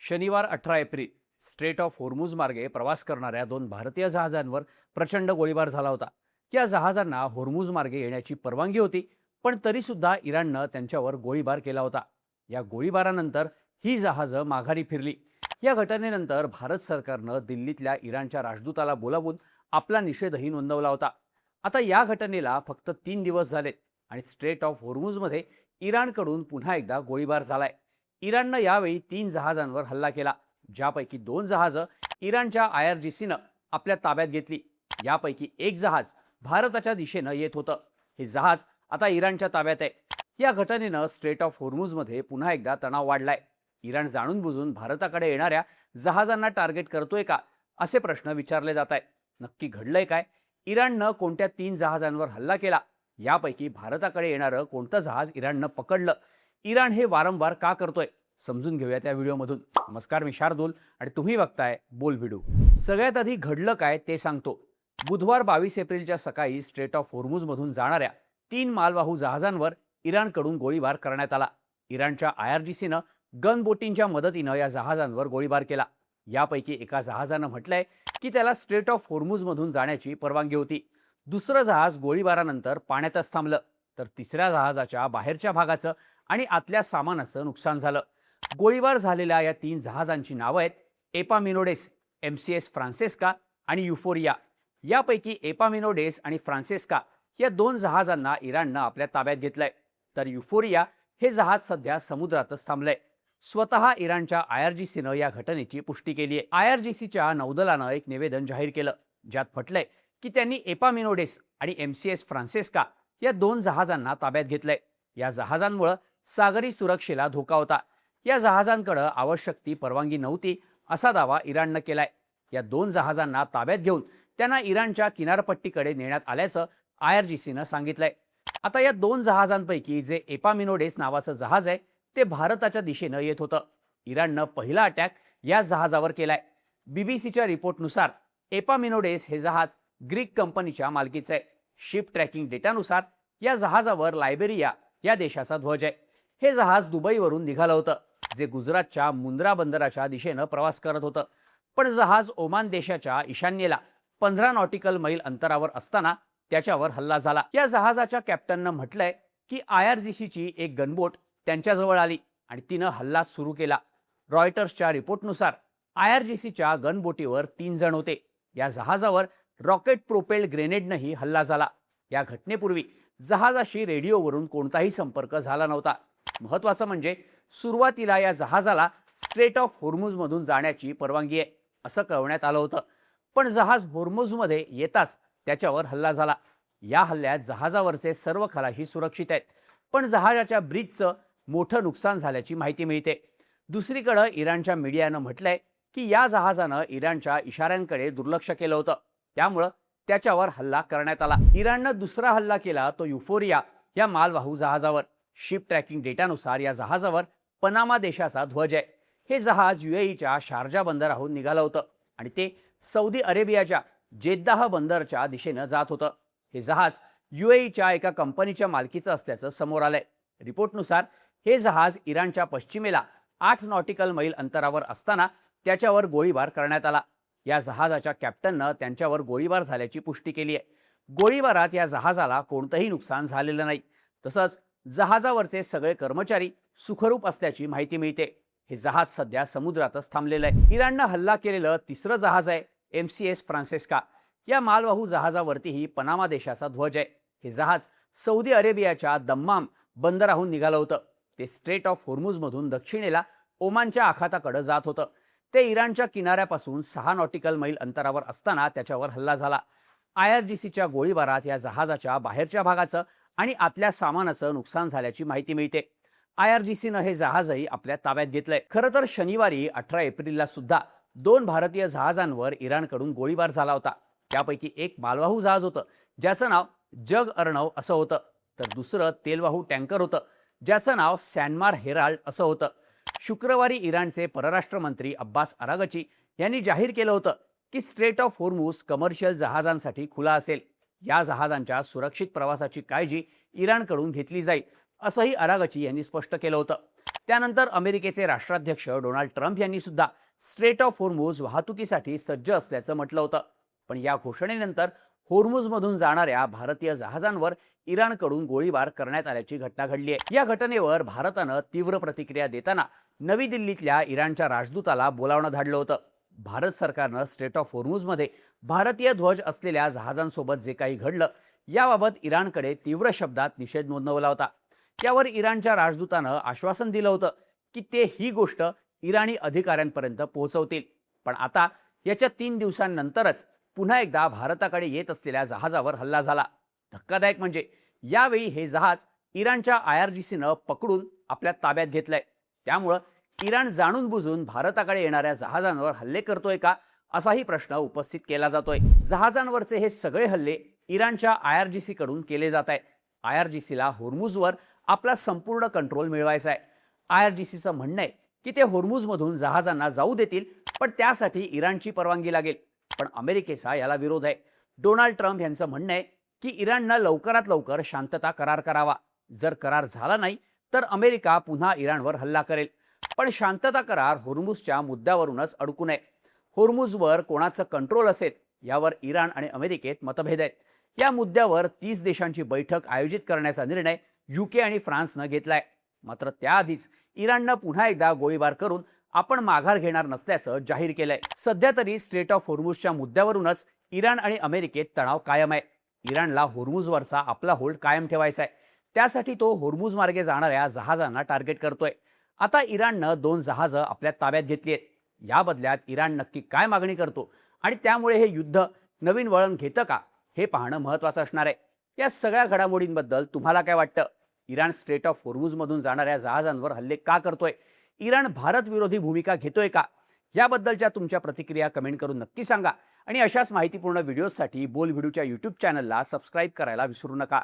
शनिवार 18 April straight of Hormuz मार्गे प्रवास करणाऱ्या दोन भारतीय जहाजांवर प्रचंड गोळीबार झाला होता. या जहाजांना होर्मुझ मार्गे येण्याची परवानगी होती, पण तरी सुद्धा इराणनं त्यांच्यावर गोळीबार केला होता. या गोळीबारानंतर ही जहाजं माघारी फिरली. या घटनेनंतर भारत सरकारनं दिल्लीतल्या इराणच्या राजदूताला बोलावून आपला निषेधही नोंदवला होता. आता या घटनेला फक्त 3 दिवस झालेत आणि स्ट्रेट ऑफ होर्मुझमध्ये इराणकडून पुन्हा एकदा गोळीबार झालाय. इराणनं यावेळी 3 जहाजांवर हल्ला केला, ज्यापैकी 2 जहाजं इराणच्या IRGCनं आपल्या ताब्यात घेतली. यापैकी एक जहाज भारताच्या दिशेनं येत होतं. हे जहाज आता इराणच्या ताब्यात आहे. या घटनेनं स्ट्रेट ऑफ होर्मुझमध्ये पुन्हा एकदा तणाव वाढलाय. इराण जाणून बुजून भारताकडे येणाऱ्या जहाजांना टार्गेट करतोय का, असे प्रश्न विचारले जात आहेत. नक्की घडलंय काय? इराणनं कोणत्या 3 जहाजांवर हल्ला केला? यापैकी भारताकडे येणारं कोणतं जहाज इराणनं पकडलं? इराण हे वारंवार का करतोय? समजून घेऊया त्या व्हिडिओमधून. नमस्कार, मी शार्दूल आणि तुम्ही बघताय बोल व्हिडिओ. सगळ्यात आधी घडलं काय ते सांगतो. बुधवार 22 एप्रिलच्या सकाळी स्ट्रेट ऑफ होर्मुझमधून जाणाऱ्या 3 मालवाहू जहाजांवर इराणकडून गोळीबार करण्यात आला. इराणच्या IRGCनं गन बोटींच्या मदतीनं या जहाजांवर गोळीबार केला. यापैकी एका जहाजानं म्हटलंय की त्याला स्ट्रेट ऑफ होर्मुझमधून जाण्याची परवानगी होती. दुसरं जहाज गोळीबारानंतर पाण्यातच थांबलं, तर तिसऱ्या जहाजाच्या बाहेरच्या भागाचं आणि आतल्या सामानाचं नुकसान झालं. गोळीबार झालेल्या या 3 जहाजांची नावं आहेत एपामिनोडेस, MCS फ्रान्सेस्का आणि युफोरिया. यापैकी एपामिनोडेस आणि फ्रान्सेस्का या 2 जहाजांना इराणनं आपल्या ताब्यात घेतलंय, तर युफोरिया हे जहाज सध्या समुद्रातच थांबलंय. स्वतः इराणच्या IRGCनं या घटनेची पुष्टी केली आहे. IRGCच्या नौदलानं एक निवेदन जाहीर केलं, ज्यात म्हटलंय की त्यांनी एपामिनोडेस आणि MCS फ्रान्सेस्का या 2 जहाजांना ताब्यात घेतलंय. या जहाजांमुळे सागरी सुरक्षेला धोका होता. या जहाजांकडे आवश्यक ती परवानगी नव्हती, असा दावा इराणनं केलाय. या 2 जहाजांना ताब्यात घेऊन त्यांना इराणच्या किनारपट्टीकडे नेण्यात आल्याचं IRGCनं सांगितलंय. आता या 2 जहाजांपैकी जे एपामिनोडेस नावाचं जहाज आहे ते भारताच्या दिशेनं येत होतं. इराणनं पहिला अटॅक या जहाजावर केलाय. BBCच्या रिपोर्टनुसार एपामिनोडेस हे जहाज ग्रीक कंपनीच्या मालकीचं आहे. शिप ट्रॅकिंग डेटानुसार या जहाजावर लायबेरिया या देशाचा ध्वज आहे. हे जहाज दुबईवरून निघालं होतं, जे गुजरातच्या मुंद्रा बंदराच्या दिशेनं प्रवास करत होतं. पण जहाज ओमान देशाच्या ईशान्येला 15 नॉटिकल मैल अंतरावर असताना त्याच्यावर हल्ला झाला. या जहाजाच्या कॅप्टननं म्हटलंय की IRGCची एक गनबोट त्यांच्याजवळ आली आणि तिनं हल्ला सुरू केला. रॉयटर्सच्या रिपोर्टनुसार IRGCच्या गनबोटीवर 3 जण होते. या जहाजावर रॉकेट प्रोपेल्ड ग्रेनेडनंही हल्ला झाला. या घटनेपूर्वी जहाजाशी रेडिओवरून कोणताही संपर्क झाला नव्हता. महत्त्वाचं म्हणजे सुरुवातीला या जहाजाला स्ट्रेट ऑफ होर्मुझमधून जाण्याची परवानगी आहे असं कळवण्यात आलं होतं, पण जहाज होर्मुझमध्ये येताच त्याच्यावर हल्ला झाला. या हल्ल्यात जहाजावरचे सर्व खलाशी सुरक्षित आहेत, पण जहाजाच्या ब्रिजचं मोठं नुकसान झाल्याची माहिती मिळते. दुसरीकडे इराणच्या मीडियानं म्हटलंय की या जहाजानं इराणच्या इशाऱ्यांकडे दुर्लक्ष केलं होतं, त्यामुळं त्याच्यावर हल्ला करण्यात आला. इराणनं दुसरा हल्ला केला तो युफोरिया या मालवाहू जहाजावर. शिप ट्रॅकिंग डेटानुसार या जहाजावर पनामा देशाचा ध्वज आहे. हे जहाज UAEच्या शारजा बंदराहून निघालं होतं आणि ते सौदी अरेबियाच्या जेद्दाह बंदरच्या दिशेनं जात होतं. हे जहाज UAEच्या एका कंपनीच्या मालकीचं असल्याचं समोर आलंय. रिपोर्टनुसार हे जहाज इराणच्या पश्चिमेला 8 नॉटिकल मैल अंतरावर असताना त्याच्यावर गोळीबार करण्यात आला. या जहाजाच्या कॅप्टननं त्यांच्यावर गोळीबार झाल्याची पुष्टी केली आहे. गोळीबारात या जहाजाला कोणतंही नुकसान झालेलं नाही. तसंच जहाजावरचे सगळे कर्मचारी सुखरूप असल्याची माहिती मिळते. हे जहाज सध्या समुद्रातच थांबलेलं आहे. इराणनं हल्ला केलेलं तिसरं जहाज आहे MCS फ्रान्सेस्का. या मालवाहू जहाजावरतीही पनामा देशाचा ध्वज आहे. हे जहाज सौदी अरेबियाच्या दम्माम बंदराहून निघालं होतं. ते स्ट्रेट ऑफ होर्मुझमधून दक्षिणेला ओमानच्या आखाताकडे जात होतं. ते इराणच्या किनाऱ्यापासून 6 नॉटिकल मैल अंतरावर असताना त्याच्यावर हल्ला झाला. IRGCच्या गोळीबारात या जहाजाच्या बाहेरच्या भागाचं आणि आतल्या सामानाचं नुकसान झाल्याची माहिती मिळते. IRGCनं हे जहाजही आपल्या ताब्यात घेतलंय. खरं तर शनिवारी 18 एप्रिलला सुद्धा 2 भारतीय जहाजांवर इराणकडून गोळीबार झाला होता. त्यापैकी एक मालवाहू जहाज होतं, ज्याचं नाव जग अर्णव असं होतं, तर दुसरं तेलवाहू टँकर होतं, ज्याचं नाव सॅनमार हेराल्ड असं होतं. शुक्रवारी इराणचे परराष्ट्र मंत्री अब्बास अरागची यांनी जाहीर केलं होतं की स्ट्रेट ऑफ होर्मुझ कमर्शियल जहाजांसाठी खुला असेल. या जहाजांच्या सुरक्षित प्रवासाची काळजी इराणकडून घेतली जाईल असंही अरागची यांनी स्पष्ट केलं होतं. त्यानंतर अमेरिकेचे राष्ट्राध्यक्ष डोनाल्ड ट्रम्प यांनी सुद्धा स्ट्रेट ऑफ होर्मुझ वाहतुकीसाठी सज्ज असल्याचं म्हटलं होतं. पण या घोषणेनंतर होर्मुझमधून जाणाऱ्या भारतीय जहाजांवर इराणकडून गोळीबार करण्यात आल्याची घटना घडली आहे. या घटनेवर भारतानं तीव्र प्रतिक्रिया देताना नवी दिल्लीतल्या इराणच्या राजदूताला बोलावणं धाडलं होतं. भारत सरकारनं स्ट्रेट ऑफ होर्मुझमध्ये भारतीय ध्वज असलेल्या जहाजांसोबत जे काही घडलं याबाबत इराणकडे तीव्र शब्दात निषेध नोंदवला होता. त्यावर इराणच्या राजदूतानं आश्वासन दिलं होतं की ते ही गोष्ट इराणी अधिकाऱ्यांपर्यंत पोहोचवतील. पण आता याच्या 3 दिवसांनंतरच पुन्हा एकदा भारताकडे येत असलेल्या जहाजावर हल्ला झाला. धक्कादायक म्हणजे यावेळी हे जहाज इराणच्या IRGCनं पकडून आपल्या ताब्यात घेतलंय. त्यामुळं इराण जाणून बुजून भारताकडे येणाऱ्या जहाजांवर हल्ले करतोय का असाही प्रश्न उपस्थित केला जातोय. जहाजांवरचे हे सगळे हल्ले इराणच्या IRGC कडून केले जात आहेत. IRGCला होर्मुझवर आपला संपूर्ण कंट्रोल मिळवायचा आहे. IRGCचं म्हणणं आहे की ते होर्मुझमधून जहाजांना जाऊ देतील, पण त्यासाठी इराणची परवानगी लागेल. पण अमेरिकेचा याला विरोध आहे. डोनाल्ड ट्रम्प यांचं म्हणणं आहे की इराणनं लवकरात लवकर शांतता करार करावा. जर करार झाला नाही तर अमेरिका पुन्हा इराणवर हल्ला करेल. पण शांतता करार होर्मुझच्या मुद्द्यावरूनच अडकू नये. होर्मुझवर कोणाचं कंट्रोल असेल यावर इराण आणि अमेरिकेत मतभेद आहेत. या मुद्द्यावर 30 देशांची बैठक आयोजित करण्याचा निर्णय UK आणि फ्रान्सनं घेतलाय. मात्र त्याआधीच इराणनं पुन्हा एकदा गोळीबार करून आपण माघार घेणार नसल्याचं जाहीर केलंय. सध्या तरी स्ट्रेट ऑफ होर्मुझच्या मुद्द्यावरूनच इराण आणि अमेरिकेत तणाव कायम आहे. इराणला होर्मुझवरचा आपला होल्ड कायम ठेवायचा आहे. त्यासाठी तो होर्मुझ मार्गे जाणाऱ्या जहाजांना टार्गेट करतोय. आता इराणनं 2 जहाजं आपल्या ताब्यात घेतली आहेत. या बदल्यात इराण नक्की काय मागणी करतो आणि त्यामुळे हे युद्ध नवीन वळण घेतं का हे पाहणं महत्त्वाचं असणार आहे. या सगळ्या घडामोडींबद्दल तुम्हाला काय वाटतं? इराण स्ट्रेट ऑफ होर्मुझमधून जाणाऱ्या जहाजांवर हल्ले का करतोय? इराण भारत विरोधी भूमिका घेतोय का? याबद्दलच्या तुमच्या प्रतिक्रिया कमेंट करून नक्की सांगा आणि अशाच माहितीपूर्ण व्हिडिओसाठी बोल व्हिडिओच्या YouTube चॅनलला सबस्क्राईब करायला विसरू नका.